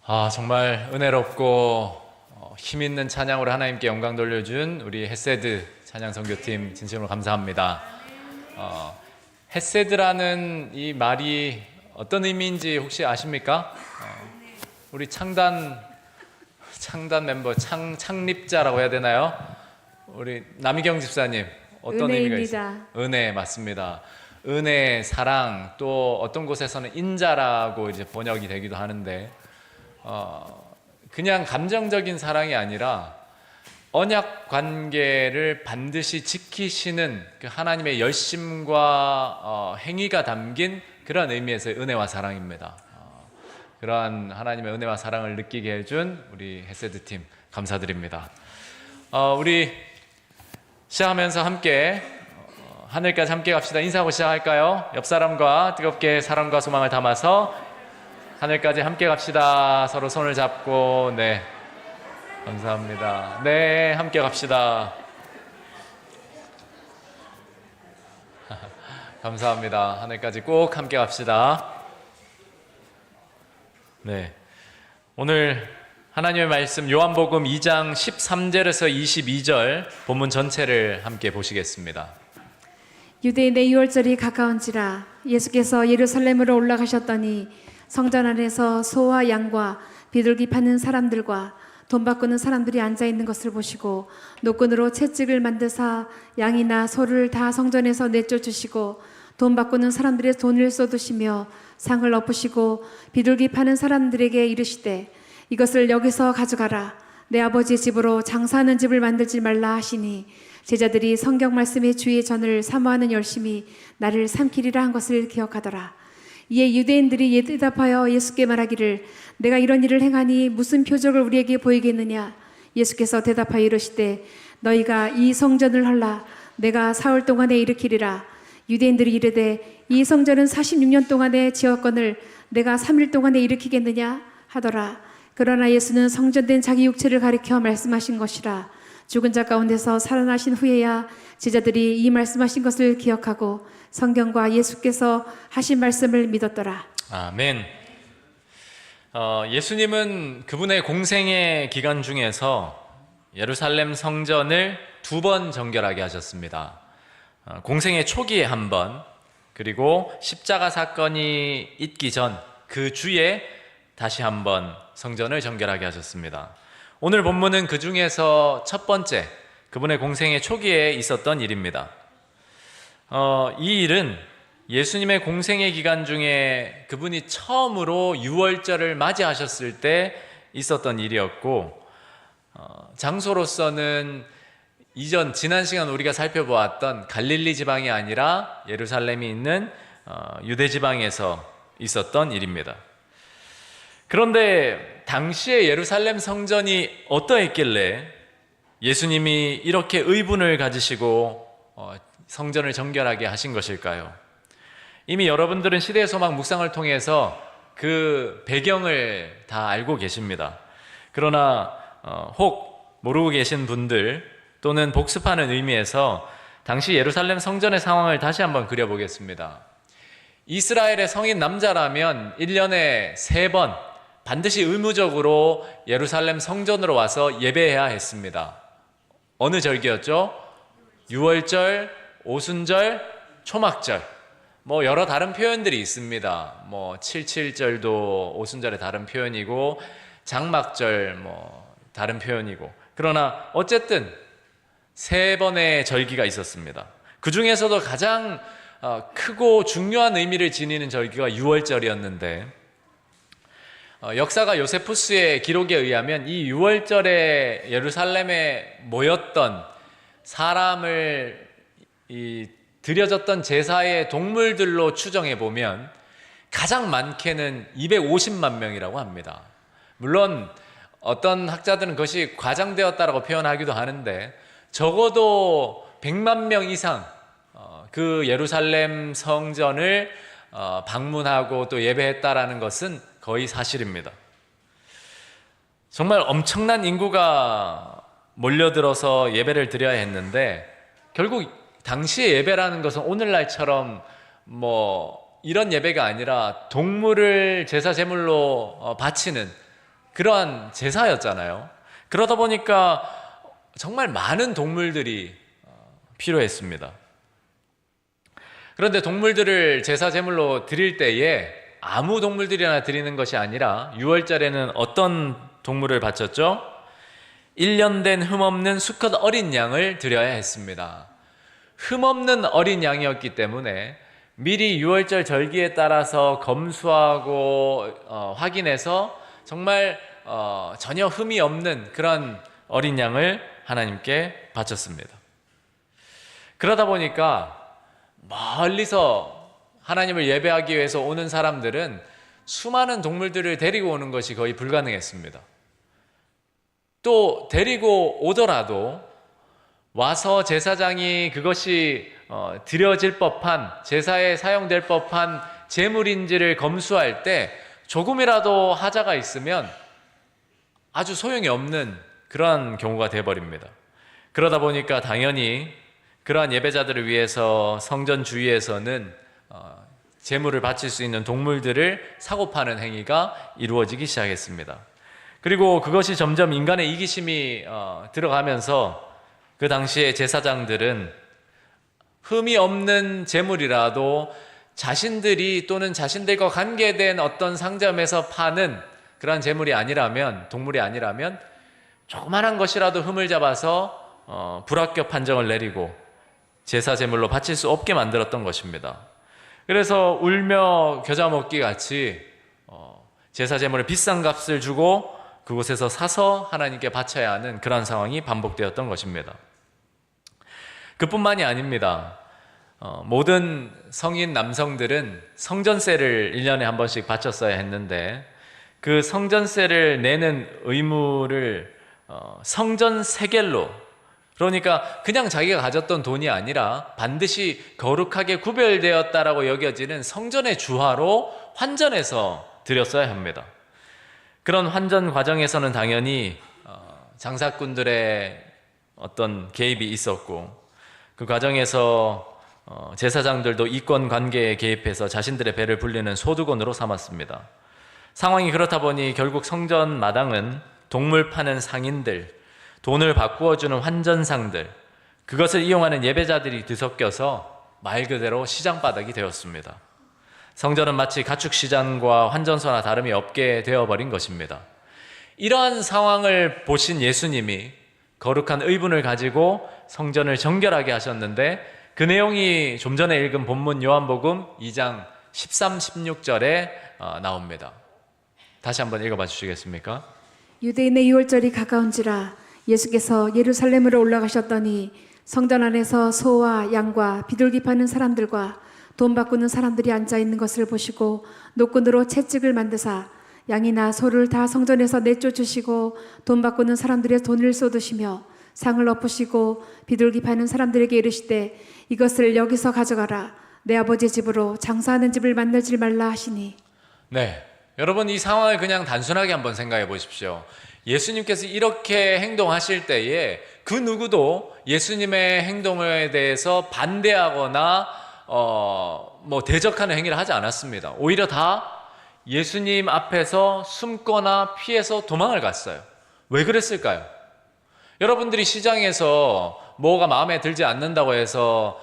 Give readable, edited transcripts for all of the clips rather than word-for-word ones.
정말 은혜롭고 힘 있는 찬양으로 하나님께 영광 돌려준 우리 헷세드 찬양 선교팀 진심으로 감사합니다. 헷세드라는 이 말이 어떤 의미인지 혹시 아십니까? 우리 창단 멤버 창립자라고 해야 되나요? 우리 남희경 집사님 어떤 의미가 있어요? 은혜 맞습니다. 은혜, 사랑, 또 어떤 곳에서는 인자라고 이제 번역이 되기도 하는데 그냥 감정적인 사랑이 아니라 언약 관계를 반드시 지키시는 그 하나님의 열심과 행위가 담긴 그런 의미에서의 은혜와 사랑입니다. 그러한 하나님의 은혜와 사랑을 느끼게 해준 우리 헷세드 팀 감사드립니다. 우리 시작하면서 함께 하늘까지 함께 갑시다. 인사하고 시작할까요? 옆 사람과 뜨겁게 사랑과 소망을 담아서 하늘까지 함께 갑시다. 서로 손을 잡고, 네, 감사합니다. 네, 함께 갑시다. 감사합니다. 하늘까지 꼭 함께 갑시다. 네, 오늘 하나님의 말씀 요한복음 2장 13절에서 22절 본문 전체를 함께 보시겠습니다. 유대인의 유월절이 가까운지라 예수께서 예루살렘으로 올라가셨더니 성전 안에서 소와 양과 비둘기 파는 사람들과 돈 바꾸는 사람들이 앉아 있는 것을 보시고 노끈으로 채찍을 만드사 양이나 소를 다 성전에서 내쫓으시고 돈 바꾸는 사람들의 돈을 쏟으시며 상을 엎으시고 비둘기 파는 사람들에게 이르시되 이것을 여기서 가져가라. 내 아버지의 집으로 장사하는 집을 만들지 말라 하시니 제자들이 성경 말씀의 주의 전을 사모하는 열심히 나를 삼키리라 한 것을 기억하더라. 이에 유대인들이 대답하여 예수께 말하기를 내가 이런 일을 행하니 무슨 표적을 우리에게 보이겠느냐. 예수께서 대답하여 이르시되 너희가 이 성전을 헐라 내가 사흘 동안에 일으키리라. 유대인들이 이르되 이 성전은 46년 동안에 지었거늘 내가 3일 동안에 일으키겠느냐 하더라. 그러나 예수는 성전된 자기 육체를 가리켜 말씀하신 것이라. 죽은 자 가운데서 살아나신 후에야 제자들이 이 말씀하신 것을 기억하고 성경과 예수께서 하신 말씀을 믿었더라. 아멘. 예수님은 그분의 공생의 기간 중에서 예루살렘 성전을 2번 정결하게 하셨습니다. 공생의 초기에 1번, 그리고 십자가 사건이 있기 전 그 주에 다시 1번 성전을 정결하게 하셨습니다. 오늘 본문은 그 중에서 첫 번째, 그분의 공생의 초기에 있었던 일입니다. 이 일은 예수님의 공생의 기간 중에 그분이 처음으로 유월절을 맞이하셨을 때 있었던 일이었고, 장소로서는 지난 시간 우리가 살펴보았던 갈릴리 지방이 아니라 예루살렘이 있는 유대 지방에서 있었던 일입니다. 그런데 당시에 예루살렘 성전이 어떠했길래 예수님이 이렇게 의분을 가지시고 성전을 정결하게 하신 것일까요? 이미 여러분들은 시대의 소망 묵상을 통해서 그 배경을 다 알고 계십니다. 그러나 혹 모르고 계신 분들 또는 복습하는 의미에서 당시 예루살렘 성전의 상황을 다시 한번 그려보겠습니다. 이스라엘의 성인 남자라면 1년에 3번 반드시 의무적으로 예루살렘 성전으로 와서 예배해야 했습니다. 어느 절기였죠? 유월절, 오순절, 초막절, 여러 다른 표현들이 있습니다. 77절도 오순절의 다른 표현이고 장막절 다른 표현이고, 그러나 어쨌든 3번의 절기가 있었습니다. 그 중에서도 가장 크고 중요한 의미를 지니는 절기가 유월절이었는데, 역사가 요세푸스의 기록에 의하면 이 유월절에 예루살렘에 모였던 사람을 드려졌던 제사의 동물들로 추정해 보면 가장 많게는 250만 명이라고 합니다. 물론 어떤 학자들은 그것이 과장되었다라고 표현하기도 하는데 적어도 100만 명 이상 그 예루살렘 성전을 방문하고 또 예배했다라는 것은 거의 사실입니다. 정말 엄청난 인구가 몰려들어서 예배를 드려야 했는데, 결국 당시의 예배라는 것은 오늘날처럼 이런 예배가 아니라 동물을 제사 제물로 바치는 그러한 제사였잖아요. 그러다 보니까 정말 많은 동물들이 필요했습니다. 그런데 동물들을 제사 제물로 드릴 때에 아무 동물들이나 드리는 것이 아니라 유월절에는 어떤 동물을 바쳤죠? 1년 된 흠없는 수컷 어린 양을 드려야 했습니다. 흠없는 어린 양이었기 때문에 미리 유월절 절기에 따라서 검수하고 확인해서 정말 전혀 흠이 없는 그런 어린 양을 하나님께 바쳤습니다. 그러다 보니까 멀리서 하나님을 예배하기 위해서 오는 사람들은 수많은 동물들을 데리고 오는 것이 거의 불가능했습니다. 또 데리고 오더라도 와서 제사장이 그것이 드려질 법한, 제사에 사용될 법한 제물인지를 검수할 때 조금이라도 하자가 있으면 아주 소용이 없는 그러한 경우가 되어버립니다. 그러다 보니까 당연히 그러한 예배자들을 위해서 성전 주위에서는 제물을 바칠 수 있는 동물들을 사고 파는 행위가 이루어지기 시작했습니다. 그리고 그것이 점점 인간의 이기심이 들어가면서 그 당시에 제사장들은 흠이 없는 제물이라도 자신들이 또는 자신들과 관계된 어떤 상점에서 파는 그러한 제물이 아니라면, 동물이 아니라면 조그만한 것이라도 흠을 잡아서 불합격 판정을 내리고 제사 제물로 바칠 수 없게 만들었던 것입니다. 그래서 울며 겨자 먹기 같이 제사 제물에 비싼 값을 주고 그곳에서 사서 하나님께 바쳐야 하는 그런 상황이 반복되었던 것입니다. 그뿐만이 아닙니다. 모든 성인 남성들은 성전세를 1년에 한 번씩 바쳤어야 했는데 그 성전세를 내는 의무를 성전 세겔로, 그러니까 그냥 자기가 가졌던 돈이 아니라 반드시 거룩하게 구별되었다라고 여겨지는 성전의 주화로 환전해서 드렸어야 합니다. 그런 환전 과정에서는 당연히 장사꾼들의 어떤 개입이 있었고 그 과정에서 제사장들도 이권 관계에 개입해서 자신들의 배를 불리는 소득원으로 삼았습니다. 상황이 그렇다 보니 결국 성전 마당은 동물 파는 상인들, 돈을 바꾸어주는 환전상들, 그것을 이용하는 예배자들이 뒤섞여서 말 그대로 시장바닥이 되었습니다. 성전은 마치 가축시장과 환전소나 다름이 없게 되어버린 것입니다. 이러한 상황을 보신 예수님이 거룩한 의분을 가지고 성전을 정결하게 하셨는데 그 내용이 좀 전에 읽은 본문 요한복음 2장 13, 16절에 나옵니다. 다시 한번 읽어봐 주시겠습니까? 유대인의 유월절이 가까운지라 예수께서 예루살렘으로 올라가셨더니 성전 안에서 소와 양과 비둘기 파는 사람들과 돈 바꾸는 사람들이 앉아 있는 것을 보시고 노끈으로 채찍을 만드사 양이나 소를 다 성전에서 내쫓으시고 돈 바꾸는 사람들의 돈을 쏟으시며 상을 엎으시고 비둘기 파는 사람들에게 이르시되 이것을 여기서 가져가라. 내 아버지 집으로 장사하는 집을 만들지 말라 하시니. 네, 여러분 이 상황을 그냥 단순하게 한번 생각해 보십시오. 예수님께서 이렇게 행동하실 때에 그 누구도 예수님의 행동에 대해서 반대하거나 대적하는 행위를 하지 않았습니다. 오히려 다 예수님 앞에서 숨거나 피해서 도망을 갔어요. 왜 그랬을까요? 여러분들이 시장에서 뭐가 마음에 들지 않는다고 해서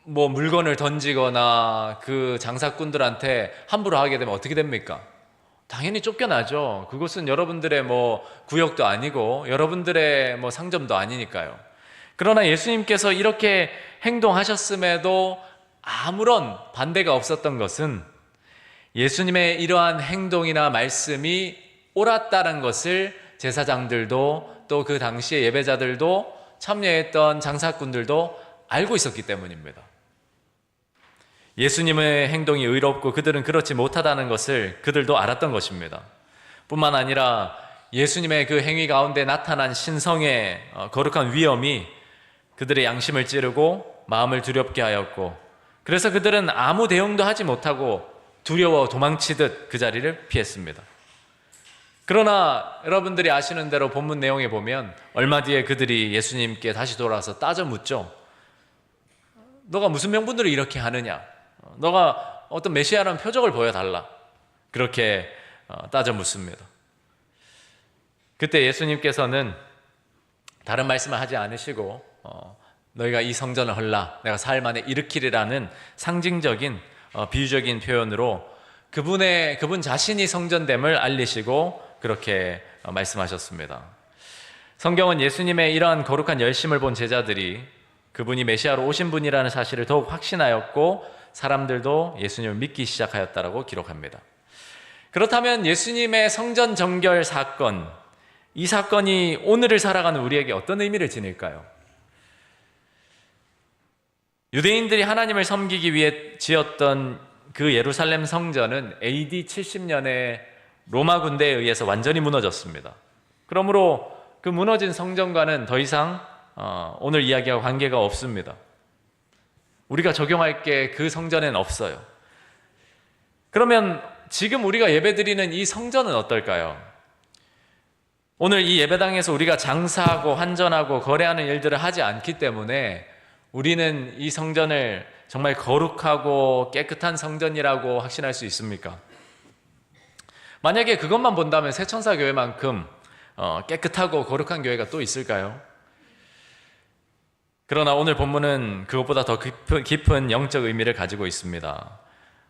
물건을 던지거나 그 장사꾼들한테 함부로 하게 되면 어떻게 됩니까? 당연히 쫓겨나죠. 그곳은 여러분들의 구역도 아니고 여러분들의 상점도 아니니까요. 그러나 예수님께서 이렇게 행동하셨음에도 아무런 반대가 없었던 것은 예수님의 이러한 행동이나 말씀이 옳았다는 것을 제사장들도 또 그 당시의 예배자들도 참여했던 장사꾼들도 알고 있었기 때문입니다. 예수님의 행동이 의롭고 그들은 그렇지 못하다는 것을 그들도 알았던 것입니다. 뿐만 아니라 예수님의 그 행위 가운데 나타난 신성의 거룩한 위엄이 그들의 양심을 찌르고 마음을 두렵게 하였고, 그래서 그들은 아무 대응도 하지 못하고 두려워 도망치듯 그 자리를 피했습니다. 그러나 여러분들이 아시는 대로 본문 내용에 보면 얼마 뒤에 그들이 예수님께 다시 돌아와서 따져 묻죠. 너가 무슨 명분으로 이렇게 하느냐? 너가 어떤 메시아라는 표적을 보여달라. 그렇게 따져 묻습니다. 그때 예수님께서는 다른 말씀을 하지 않으시고 너희가 이 성전을 헐라 내가 사흘 만에 일으키리라는 상징적인 비유적인 표현으로 그분 자신이 성전됨을 알리시고 그렇게 말씀하셨습니다. 성경은 예수님의 이러한 거룩한 열심을 본 제자들이 그분이 메시아로 오신 분이라는 사실을 더욱 확신하였고 사람들도 예수님을 믿기 시작하였다라고 기록합니다. 그렇다면 예수님의 성전 정결 사건, 이 사건이 오늘을 살아가는 우리에게 어떤 의미를 지닐까요? 유대인들이 하나님을 섬기기 위해 지었던 그 예루살렘 성전은 AD 70년에 로마 군대에 의해서 완전히 무너졌습니다. 그러므로 그 무너진 성전과는 더 이상 오늘 이야기와 관계가 없습니다. 우리가 적용할 게 그 성전에는 없어요. 그러면 지금 우리가 예배드리는 이 성전은 어떨까요? 오늘 이 예배당에서 우리가 장사하고 환전하고 거래하는 일들을 하지 않기 때문에 우리는 이 성전을 정말 거룩하고 깨끗한 성전이라고 확신할 수 있습니까? 만약에 그것만 본다면 새천사교회만큼 깨끗하고 거룩한 교회가 또 있을까요? 그러나 오늘 본문은 그것보다 더 깊은 영적 의미를 가지고 있습니다.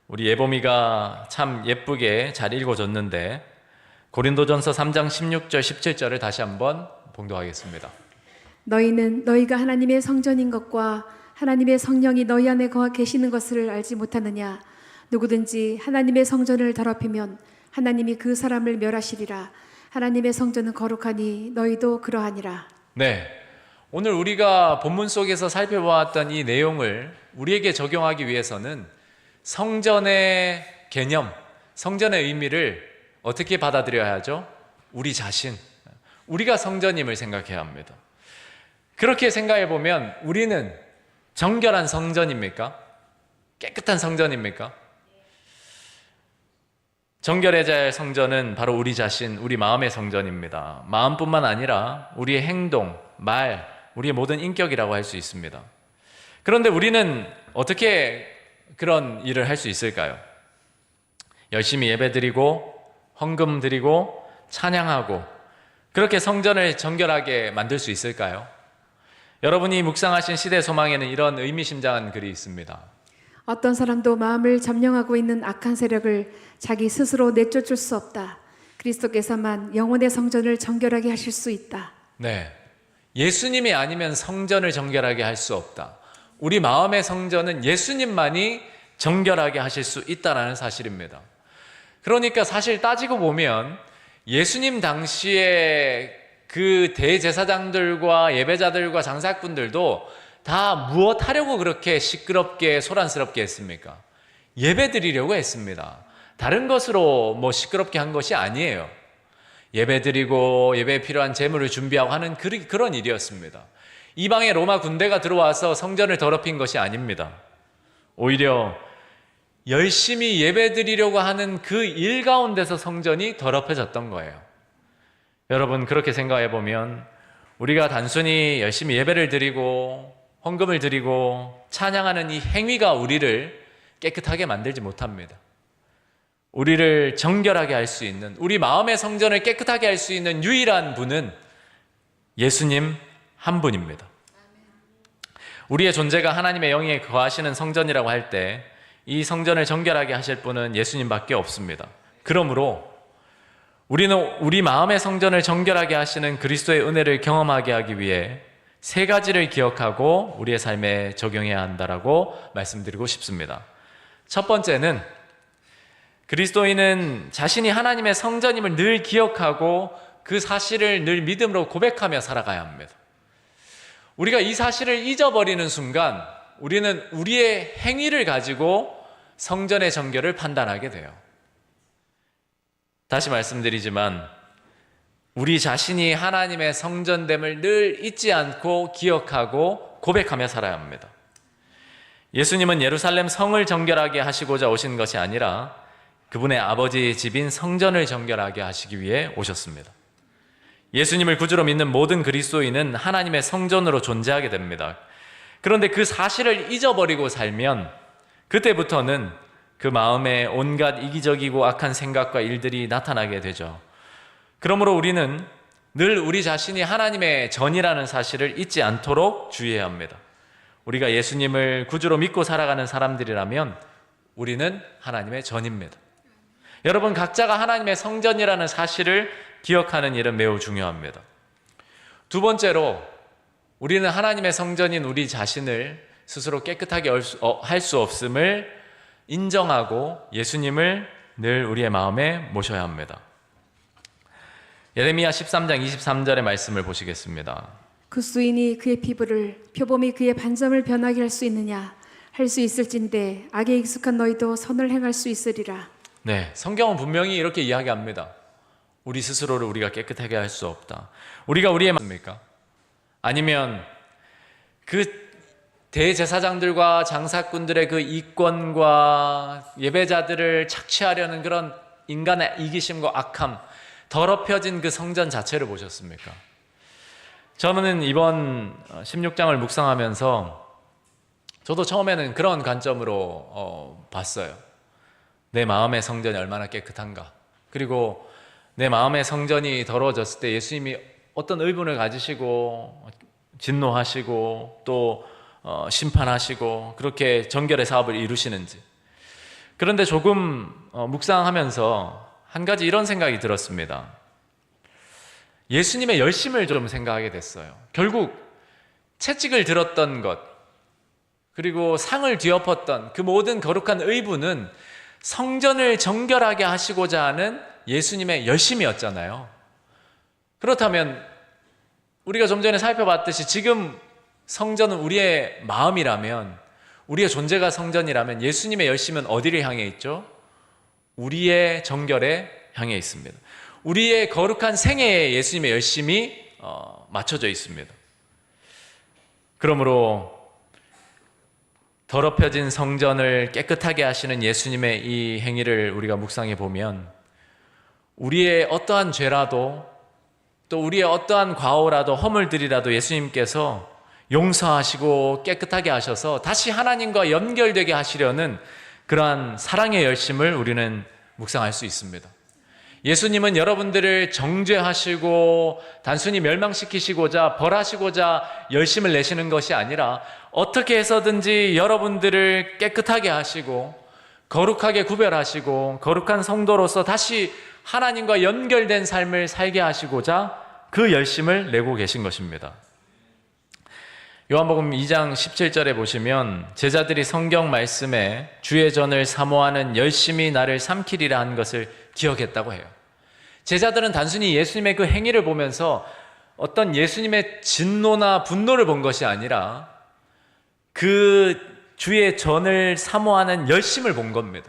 우리 예봄이가 참 예쁘게 잘 읽어줬는데 고린도전서 3장 16절 17절을 다시 한번 봉독하겠습니다. 너희는 너희가 하나님의 성전인 것과 하나님의 성령이 너희 안에 거하 계시는 것을 알지 못하느냐? 누구든지 하나님의 성전을 더럽히면 하나님이 그 사람을 멸하시리라. 하나님의 성전은 거룩하니 너희도 그러하니라. 네, 오늘 우리가 본문 속에서 살펴보았던 이 내용을 우리에게 적용하기 위해서는 성전의 개념, 성전의 의미를 어떻게 받아들여야 하죠? 우리 자신, 우리가 성전임을 생각해야 합니다. 그렇게 생각해 보면 우리는 정결한 성전입니까? 깨끗한 성전입니까? 정결해져야 할 성전은 바로 우리 자신, 우리 마음의 성전입니다. 마음뿐만 아니라 우리의 행동, 말, 우리의 모든 인격이라고 할 수 있습니다. 그런데 우리는 어떻게 그런 일을 할 수 있을까요? 열심히 예배드리고 헌금 드리고 찬양하고 그렇게 성전을 정결하게 만들 수 있을까요? 여러분이 묵상하신 시대 소망에는 이런 의미심장한 글이 있습니다. 어떤 사람도 마음을 점령하고 있는 악한 세력을 자기 스스로 내쫓을 수 없다. 그리스도께서만 영혼의 성전을 정결하게 하실 수 있다. 네, 예수님이 아니면 성전을 정결하게 할 수 없다. 우리 마음의 성전은 예수님만이 정결하게 하실 수 있다는 사실입니다. 그러니까 사실 따지고 보면 예수님 당시에 그 대제사장들과 예배자들과 장사꾼들도 다 무엇 하려고 그렇게 시끄럽게 소란스럽게 했습니까? 예배 드리려고 했습니다. 다른 것으로 시끄럽게 한 것이 아니에요. 예배 드리고 예배에 필요한 재물을 준비하고 하는 그런 일이었습니다. 이방의 로마 군대가 들어와서 성전을 더럽힌 것이 아닙니다. 오히려 열심히 예배 드리려고 하는 그 일 가운데서 성전이 더럽혀졌던 거예요. 여러분, 그렇게 생각해 보면 우리가 단순히 열심히 예배를 드리고 헌금을 드리고 찬양하는 이 행위가 우리를 깨끗하게 만들지 못합니다. 우리를 정결하게 할 수 있는, 우리 마음의 성전을 깨끗하게 할 수 있는 유일한 분은 예수님 한 분입니다. 우리의 존재가 하나님의 영에 거하시는 성전이라고 할 때 이 성전을 정결하게 하실 분은 예수님밖에 없습니다. 그러므로 우리는 우리 마음의 성전을 정결하게 하시는 그리스도의 은혜를 경험하게 하기 위해 세 가지를 기억하고 우리의 삶에 적용해야 한다라고 말씀드리고 싶습니다. 첫 번째는 그리스도인은 자신이 하나님의 성전임을 늘 기억하고 그 사실을 늘 믿음으로 고백하며 살아가야 합니다. 우리가 이 사실을 잊어버리는 순간 우리는 우리의 행위를 가지고 성전의 정결을 판단하게 돼요. 다시 말씀드리지만 우리 자신이 하나님의 성전됨을 늘 잊지 않고 기억하고 고백하며 살아야 합니다. 예수님은 예루살렘 성을 정결하게 하시고자 오신 것이 아니라 그분의 아버지의 집인 성전을 정결하게 하시기 위해 오셨습니다. 예수님을 구주로 믿는 모든 그리스도인은 하나님의 성전으로 존재하게 됩니다. 그런데 그 사실을 잊어버리고 살면 그때부터는 그 마음에 온갖 이기적이고 악한 생각과 일들이 나타나게 되죠. 그러므로 우리는 늘 우리 자신이 하나님의 전이라는 사실을 잊지 않도록 주의해야 합니다. 우리가 예수님을 구주로 믿고 살아가는 사람들이라면 우리는 하나님의 전입니다. 여러분, 각자가 하나님의 성전이라는 사실을 기억하는 일은 매우 중요합니다. 두 번째로, 우리는 하나님의 성전인 우리 자신을 스스로 깨끗하게 할 수 없음을 인정하고 예수님을 늘 우리의 마음에 모셔야 합니다. 예레미야 13장 23절의 말씀을 보시겠습니다. 그 수인이 그의 피부를 표범이 그의 반점을 변하게 할 수 있느냐? 할 수 있을진데 악에 익숙한 너희도 선을 행할 수 있으리라. 네, 성경은 분명히 이렇게 이야기합니다. 우리 스스로를 우리가 깨끗하게 할 수 없다. 우리가 우리의 마음입니까? 아니면 그 대제사장들과 장사꾼들의 그 이권과 예배자들을 착취하려는 그런 인간의 이기심과 악함, 더럽혀진 그 성전 자체를 보셨습니까? 저는 이번 16장을 묵상하면서 저도 처음에는 그런 관점으로 봤어요. 내 마음의 성전이 얼마나 깨끗한가. 그리고 내 마음의 성전이 더러워졌을 때 예수님이 어떤 의분을 가지시고 진노하시고 또 심판하시고 그렇게 정결의 사업을 이루시는지. 그런데 조금 묵상하면서 한 가지 이런 생각이 들었습니다. 예수님의 열심을 좀 생각하게 됐어요. 결국 채찍을 들었던 것, 그리고 상을 뒤엎었던 그 모든 거룩한 의분은 성전을 정결하게 하시고자 하는 예수님의 열심이었잖아요. 그렇다면 우리가 좀 전에 살펴봤듯이 지금 성전은 우리의 마음이라면, 우리의 존재가 성전이라면 예수님의 열심은 어디를 향해 있죠? 우리의 정결에 향해 있습니다. 우리의 거룩한 생애에 예수님의 열심이 맞춰져 있습니다. 그러므로 더럽혀진 성전을 깨끗하게 하시는 예수님의 이 행위를 우리가 묵상해 보면 우리의 어떠한 죄라도 또 우리의 어떠한 과오라도 허물들이라도 예수님께서 용서하시고 깨끗하게 하셔서 다시 하나님과 연결되게 하시려는 그러한 사랑의 열심을 우리는 묵상할 수 있습니다. 예수님은 여러분들을 정죄하시고 단순히 멸망시키시고자 벌하시고자 열심을 내시는 것이 아니라 어떻게 해서든지 여러분들을 깨끗하게 하시고 거룩하게 구별하시고 거룩한 성도로서 다시 하나님과 연결된 삶을 살게 하시고자 그 열심을 내고 계신 것입니다. 요한복음 2장 17절에 보시면 제자들이 성경 말씀에 주의 전을 사모하는 열심히 나를 삼키리라 한 것을 기억했다고 해요. 제자들은 단순히 예수님의 그 행위를 보면서 어떤 예수님의 진노나 분노를 본 것이 아니라 그 주의 전을 사모하는 열심을 본 겁니다.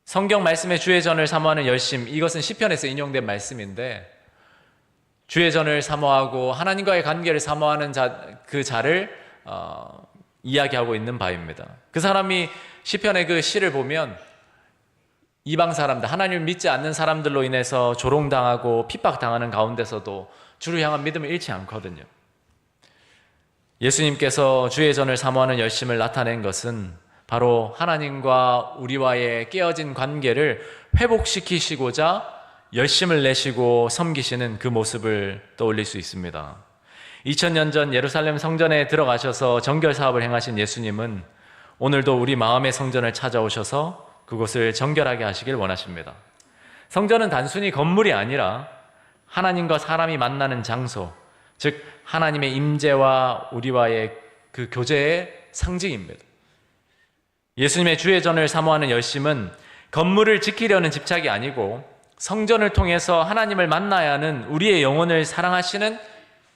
성경 말씀에 주의 전을 사모하는 열심, 이것은 시편에서 인용된 말씀인데 주의 전을 사모하고 하나님과의 관계를 사모하는 그 자를 이야기하고 있는 바입니다. 그 사람이 시편의 그 시를 보면 이방 사람들, 하나님을 믿지 않는 사람들로 인해서 조롱당하고 핍박당하는 가운데서도 주를 향한 믿음을 잃지 않거든요. 예수님께서 주의 전을 사모하는 열심을 나타낸 것은 바로 하나님과 우리와의 깨어진 관계를 회복시키시고자 열심을 내시고 섬기시는 그 모습을 떠올릴 수 있습니다. 2000년 전 예루살렘 성전에 들어가셔서 정결 사업을 행하신 예수님은 오늘도 우리 마음의 성전을 찾아오셔서 그곳을 정결하게 하시길 원하십니다. 성전은 단순히 건물이 아니라 하나님과 사람이 만나는 장소, 즉 하나님의 임재와 우리와의 그 교제의 상징입니다. 예수님의 주의 전을 사모하는 열심은 건물을 지키려는 집착이 아니고 성전을 통해서 하나님을 만나야 하는 우리의 영혼을 사랑하시는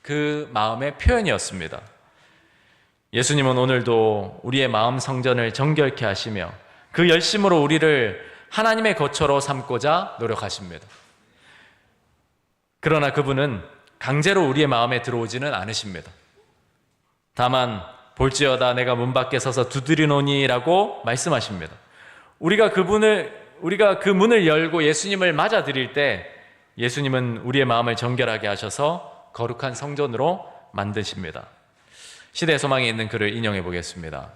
그 마음의 표현이었습니다. 예수님은 오늘도 우리의 마음 성전을 정결케 하시며 그 열심으로 우리를 하나님의 거처로 삼고자 노력하십니다. 그러나 그분은 강제로 우리의 마음에 들어오지는 않으십니다. 다만 볼지어다 내가 문 밖에 서서 두드리노니라고 말씀하십니다. 우리가 그 문을 열고 예수님을 맞아들일 때 예수님은 우리의 마음을 정결하게 하셔서 거룩한 성전으로 만드십니다. 시대의 소망에 있는 글을 인용해 보겠습니다.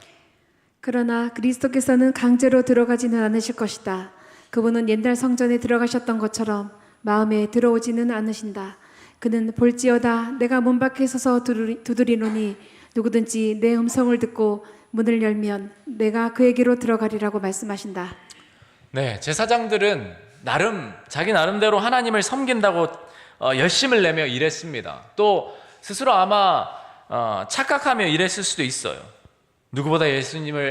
그러나 그리스도께서는 강제로 들어가지는 않으실 것이다. 그분은 옛날 성전에 들어가셨던 것처럼 마음에 들어오지는 않으신다. 그는 볼지어다 내가 문 밖에 서서 두드리노니 누구든지 내 음성을 듣고 문을 열면 내가 그에게로 들어가리라고 말씀하신다. 네, 제사장들은 자기 나름대로 하나님을 섬긴다고 열심을 내며 일했습니다. 또 스스로 아마 착각하며 일했을 수도 있어요. 누구보다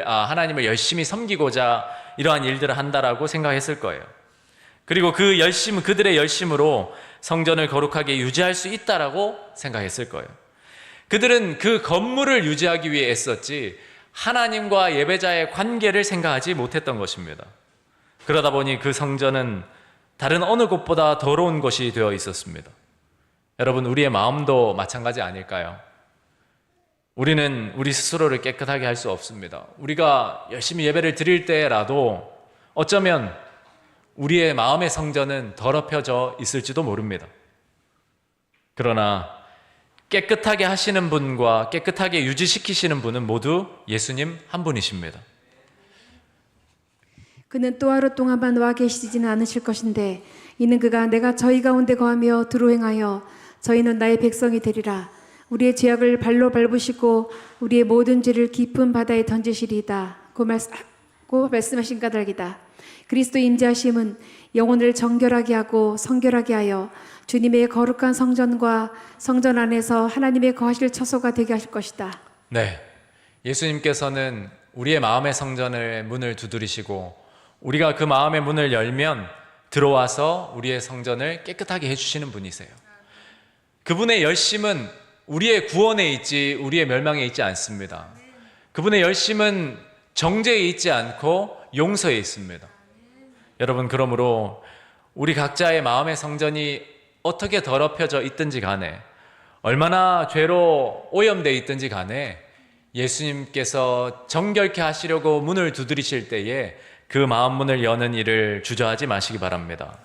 하나님을 열심히 섬기고자 이러한 일들을 한다라고 생각했을 거예요. 그리고 그들의 열심으로 성전을 거룩하게 유지할 수 있다라고 생각했을 거예요. 그들은 그 건물을 유지하기 위해 애썼지 하나님과 예배자의 관계를 생각하지 못했던 것입니다. 그러다 보니 그 성전은 다른 어느 곳보다 더러운 것이 되어 있었습니다. 여러분, 우리의 마음도 마찬가지 아닐까요? 우리는 우리 스스로를 깨끗하게 할 수 없습니다. 우리가 열심히 예배를 드릴 때라도 어쩌면 우리의 마음의 성전은 더럽혀져 있을지도 모릅니다. 그러나 깨끗하게 하시는 분과 깨끗하게 유지시키시는 분은 모두 예수님 한 분이십니다. 그는 또 하루 동안만 와 계시지는 않으실 것인데 이는 그가 내가 저희 가운데 거하며 두루 행하여 저희는 나의 백성이 되리라. 우리의 죄악을 발로 밟으시고 우리의 모든 죄를 깊은 바다에 던지시리이다. 고 말씀하신 까닭이다. 그리스도의 임재하심은 영혼을 정결하게 하고 성결하게 하여 주님의 거룩한 성전과 성전 안에서 하나님의 거하실 처소가 되게 하실 것이다. 네, 예수님께서는 우리의 마음의 성전의 문을 두드리시고 우리가 그 마음의 문을 열면 들어와서 우리의 성전을 깨끗하게 해주시는 분이세요. 그분의 열심은 우리의 구원에 있지 우리의 멸망에 있지 않습니다. 그분의 열심은 정죄에 있지 않고 용서에 있습니다. 여러분, 그러므로 우리 각자의 마음의 성전이 어떻게 더럽혀져 있든지 간에 얼마나 죄로 오염되어 있든지 간에 예수님께서 정결케 하시려고 문을 두드리실 때에 그 마음 문을 여는 일을 주저하지 마시기 바랍니다.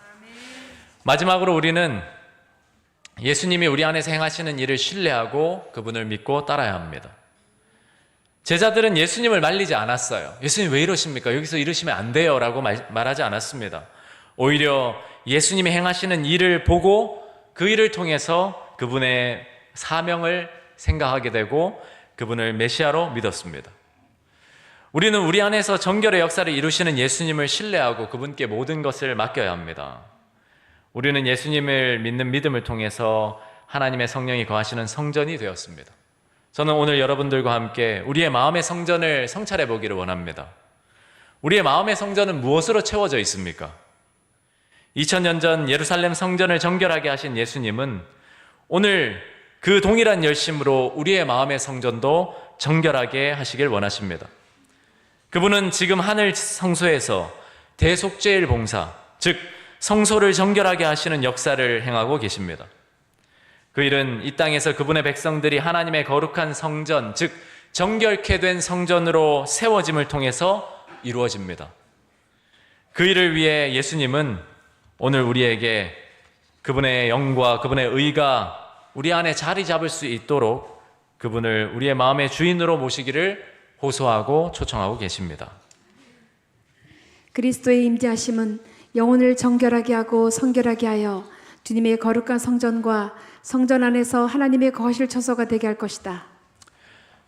마지막으로 우리는 예수님이 우리 안에서 행하시는 일을 신뢰하고 그분을 믿고 따라야 합니다. 제자들은 예수님을 말리지 않았어요. 예수님 왜 이러십니까? 여기서 이러시면 안 돼요 라고 말하지 않았습니다. 오히려 예수님이 행하시는 일을 보고 그 일을 통해서 그분의 사명을 생각하게 되고 그분을 메시아로 믿었습니다. 우리는 우리 안에서 정결의 역사를 이루시는 예수님을 신뢰하고 그분께 모든 것을 맡겨야 합니다. 우리는 예수님을 믿는 믿음을 통해서 하나님의 성령이 거하시는 성전이 되었습니다. 저는 오늘 여러분들과 함께 우리의 마음의 성전을 성찰해 보기를 원합니다. 우리의 마음의 성전은 무엇으로 채워져 있습니까? 2000년 전 예루살렘 성전을 정결하게 하신 예수님은 오늘 그 동일한 열심으로 우리의 마음의 성전도 정결하게 하시길 원하십니다. 그분은 지금 하늘 성소에서 대속죄일 봉사, 즉 성소를 정결하게 하시는 역사를 행하고 계십니다. 그 일은 이 땅에서 그분의 백성들이 하나님의 거룩한 성전, 즉 정결케 된 성전으로 세워짐을 통해서 이루어집니다. 그 일을 위해 예수님은 오늘 우리에게 그분의 영과 그분의 의가 우리 안에 자리 잡을 수 있도록 그분을 우리의 마음의 주인으로 모시기를 호소하고 초청하고 계십니다. 그리스도의 임재하심은 영혼을 정결하게 하고 성결하게 하여 주님의 거룩한 성전과 성전 안에서 하나님의 거하실 처소가 되게 할 것이다.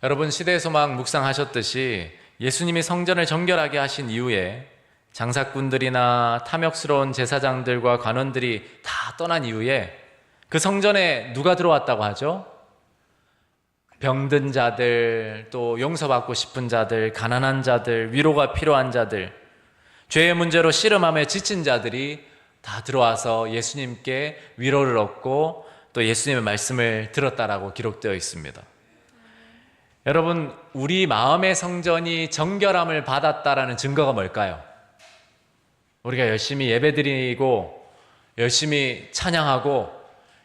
여러분, 시대의 소망 묵상하셨듯이 예수님이 성전을 정결하게 하신 이후에 장사꾼들이나 탐욕스러운 제사장들과 관원들이 다 떠난 이후에 그 성전에 누가 들어왔다고 하죠? 병든 자들, 또 용서받고 싶은 자들, 가난한 자들, 위로가 필요한 자들, 죄의 문제로 씨름하며 지친 자들이 다 들어와서 예수님께 위로를 얻고 또 예수님의 말씀을 들었다라고 기록되어 있습니다. 여러분, 우리 마음의 성전이 정결함을 받았다라는 증거가 뭘까요? 우리가 열심히 예배드리고 열심히 찬양하고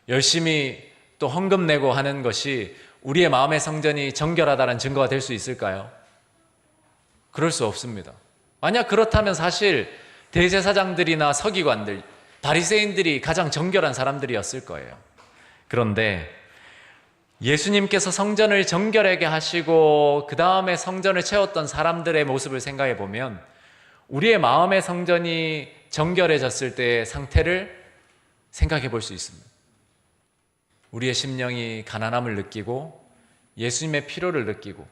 열심히 또 헌금 내고 하는 것이 우리의 마음의 성전이 정결하다는 증거가 될 수 있을까요? 그럴 수 없습니다. 만약 그렇다면 사실 대제사장들이나 서기관들, 바리새인들이 가장 정결한 사람들이었을 거예요. 그런데 예수님께서 성전을 정결하게 하시고 그 다음에 성전을 채웠던 사람들의 모습을 생각해 보면 우리의 마음의 성전이 정결해졌을 때의 상태를 생각해 볼 수 있습니다. 우리의 심령이 가난함을 느끼고 예수님의 필요를 느끼고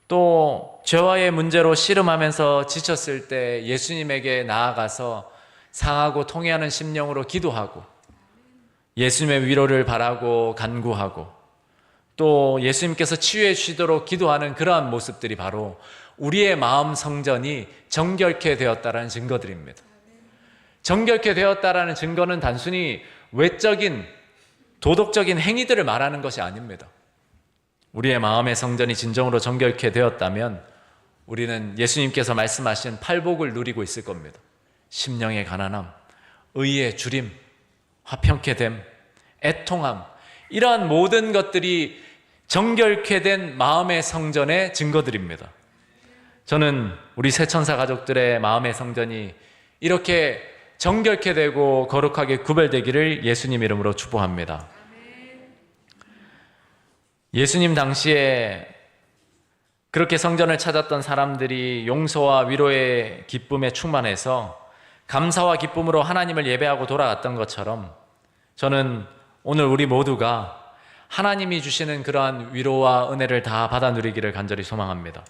또 죄와의 문제로 씨름하면서 지쳤을 때 예수님에게 나아가서 상하고 통회하는 심령으로 기도하고 예수님의 위로를 바라고 간구하고 또 예수님께서 치유해 주시도록 기도하는 그러한 모습들이 바로 우리의 마음 성전이 정결케 되었다라는 증거들입니다. 정결케 되었다라는 증거는 단순히 외적인 도덕적인 행위들을 말하는 것이 아닙니다. 우리의 마음의 성전이 진정으로 정결케 되었다면 우리는 예수님께서 말씀하신 팔복을 누리고 있을 겁니다. 심령의 가난함, 의의 주림, 화평케 됨, 애통함, 이러한 모든 것들이 정결케 된 마음의 성전의 증거들입니다. 저는 우리 새천사 가족들의 마음의 성전이 이렇게 정결케 되고 거룩하게 구별되기를 예수님 이름으로 축복합니다. 예수님 당시에 그렇게 성전을 찾았던 사람들이 용서와 위로의 기쁨에 충만해서 감사와 기쁨으로 하나님을 예배하고 돌아갔던 것처럼 저는 오늘 우리 모두가 하나님이 주시는 그러한 위로와 은혜를 다 받아 누리기를 간절히 소망합니다.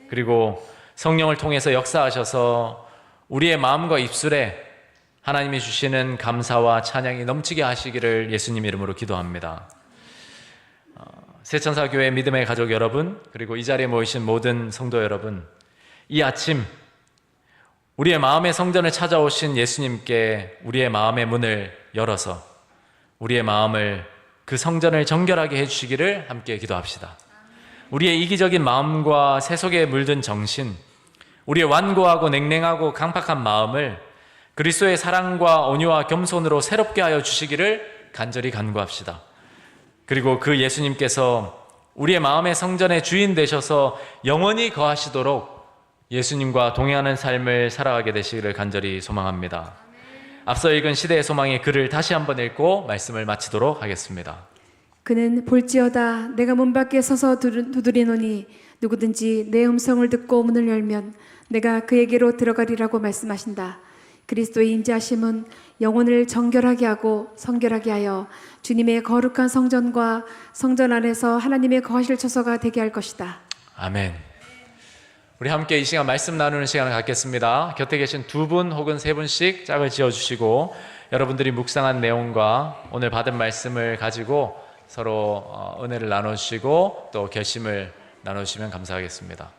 그리고 성령을 통해서 역사하셔서 우리의 마음과 입술에 하나님이 주시는 감사와 찬양이 넘치게 하시기를 예수님 이름으로 기도합니다. 새천사교회 믿음의 가족 여러분, 그리고 이 자리에 모이신 모든 성도 여러분, 이 아침 우리의 마음의 성전을 찾아오신 예수님께 우리의 마음의 문을 열어서 우리의 마음을 그 성전을 정결하게 해주시기를 함께 기도합시다. 우리의 이기적인 마음과 세속에 물든 정신, 우리의 완고하고 냉랭하고 강팍한 마음을 그리스도의 사랑과 온유와 겸손으로 새롭게 하여 주시기를 간절히 간구합시다. 그리고 그 예수님께서 우리의 마음의 성전의 주인 되셔서 영원히 거하시도록 예수님과 동행하는 삶을 살아가게 되시기를 간절히 소망합니다. 앞서 읽은 시대의 소망의 글을 다시 한번 읽고 말씀을 마치도록 하겠습니다. 그는 볼지어다 내가 문 밖에 서서 두드리노니 누구든지 내 음성을 듣고 문을 열면 내가 그에게로 들어가리라고 말씀하신다. 그리스도의 임재하심은 영혼을 정결하게 하고 성결하게 하여 주님의 거룩한 성전과 성전 안에서 하나님의 거하실 처소가 되게 할 것이다. 아멘. 우리 함께 이 시간 말씀 나누는 시간을 갖겠습니다. 곁에 계신 두 분 혹은 세 분씩 짝을 지어주시고 여러분들이 묵상한 내용과 오늘 받은 말씀을 가지고 서로 은혜를 나누시고 또 결심을 나누시면 감사하겠습니다.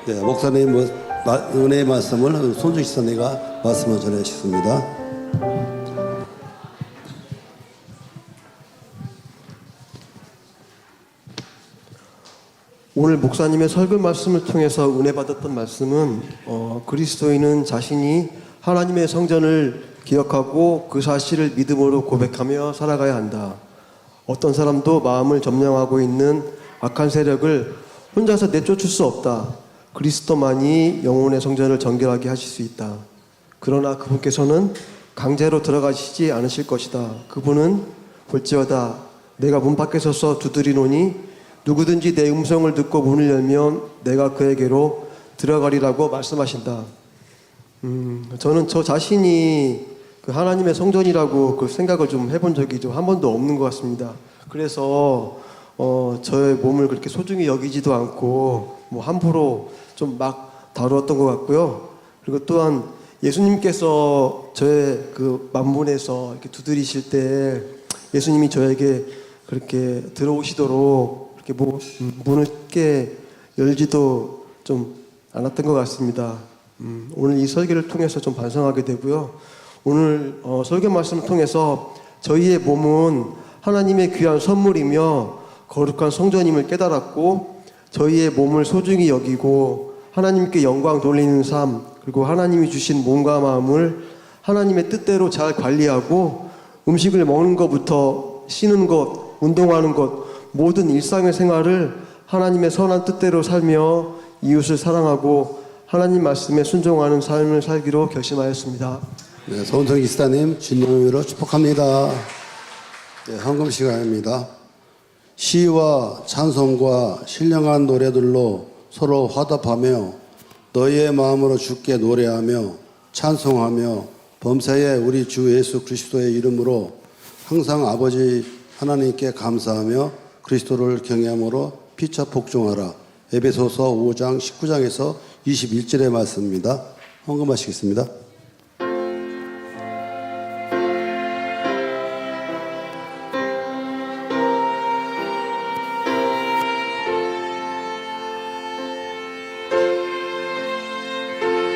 네, 목사님 은혜의 말씀을 손주 시사님가 말씀을 전해주셨습니다. 오늘 목사님의 설교 말씀을 통해서 은혜 받았던 말씀은 그리스도인은 자신이 하나님의 성전을 기억하고 그 사실을 믿음으로 고백하며 살아가야 한다. 어떤 사람도 마음을 점령하고 있는 악한 세력을 혼자서 내쫓을 수 없다. 그리스도만이 영혼의 성전을 정결하게 하실 수 있다. 그러나 그분께서는 강제로 들어가시지 않으실 것이다. 그분은 볼지어다 내가 문 밖에 서서 두드리노니 누구든지 내 음성을 듣고 문을 열면 내가 그에게로 들어가리라고 말씀하신다. 저는 저 자신이 그 하나님의 성전이라고 그 생각을 좀 해본 적이 좀 한 번도 없는 것 같습니다. 그래서 저의 몸을 그렇게 소중히 여기지도 않고 뭐 함부로 좀 막 다루었던 것 같고요. 그리고 또한 예수님께서 저의 그 만문에서 이렇게 두드리실 때 예수님이 저에게 그렇게 들어오시도록 이렇게 문을 쉽게 열지도 좀 않았던 것 같습니다. 오늘 이 설교를 통해서 좀 반성하게 되고요. 오늘 설교 말씀을 통해서 저희의 몸은 하나님의 귀한 선물이며 거룩한 성전임을 깨달았고 저희의 몸을 소중히 여기고 하나님께 영광 돌리는 삶 그리고 하나님이 주신 몸과 마음을 하나님의 뜻대로 잘 관리하고 음식을 먹는 것부터 씻는 것, 운동하는 것 모든 일상의 생활을 하나님의 선한 뜻대로 살며 이웃을 사랑하고 하나님 말씀에 순종하는 삶을 살기로 결심하였습니다. 네, 손정 기사님 진정으로 축복합니다. 네, 헌금 시간입니다. 시와 찬송과 신령한 노래들로 서로 화답하며 너희의 마음으로 주께 노래하며 찬송하며 범사에 우리 주 예수 그리스도의 이름으로 항상 아버지 하나님께 감사하며 그리스도를 경외함으로 피차 복종하라. 에베소서 5장 19장에서 21절의 말씀입니다. 헌금하시겠습니다.